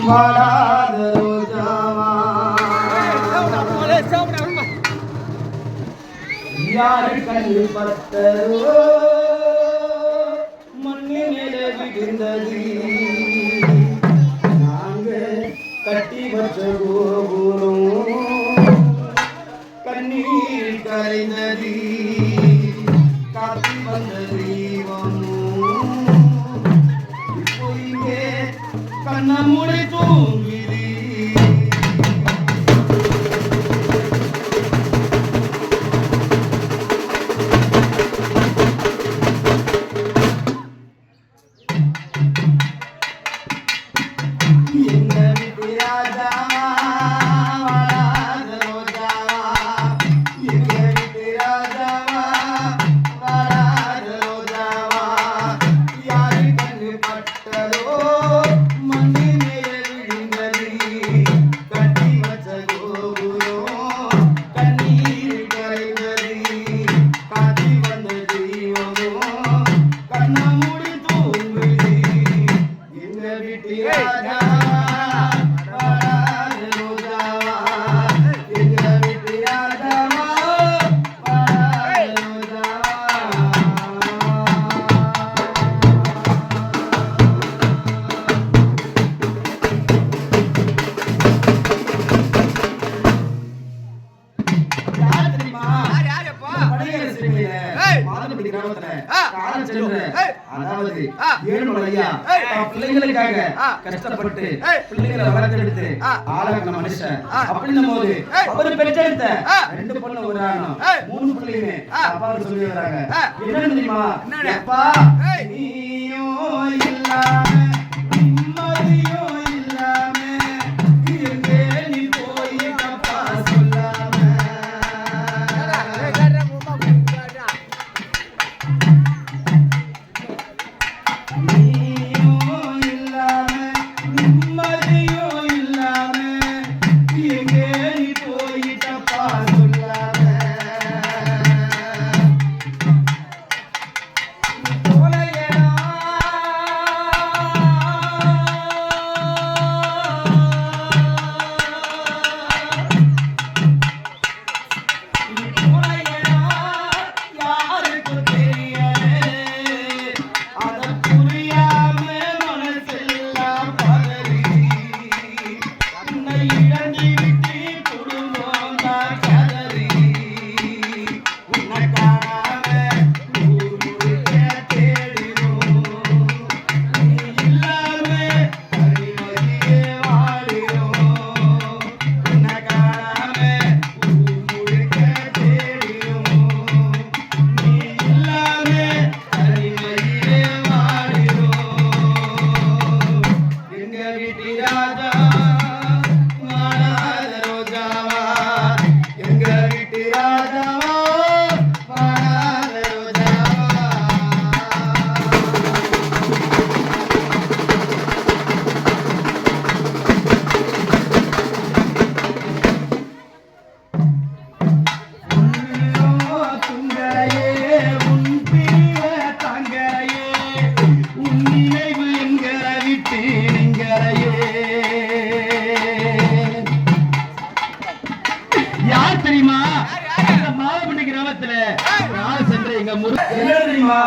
வாடாத ரோஜாவா யாரு கண்ணு பட்டதோ மண்ணு மேல விழுந்தது நாங்க கட்டி வச்ச கோபுரம் கண்ணீர் கரைந்தது காத்தி வந்த தெய்வமும் இப்போ இங்கே கண்ணமுடை தூங்குது பிள்ளைங்களுக்காக கஷ்டப்பட்டு பிள்ளைகளை வளர்த்தெடுத்து ஆளாக்கின மனுஷன் அப்படின்னும் போது அவர் பெற்றெடுத்த 2 பொண்ணு ஒரு ஆணும் 3 பிள்ளைங்க அப்பாவுக்கு சொல்லி வராங்க. என்ன தெரியுமா? அப்பா நீயோ இல்லாம நிம்மதியோ இல்லாம எங்கே நீ போயிட்டப்பா சொல்லாம யார் தெரியுமா? மாவட்ட கிராமத்துல சென்ற எங்க முருகன் தெரியுமா?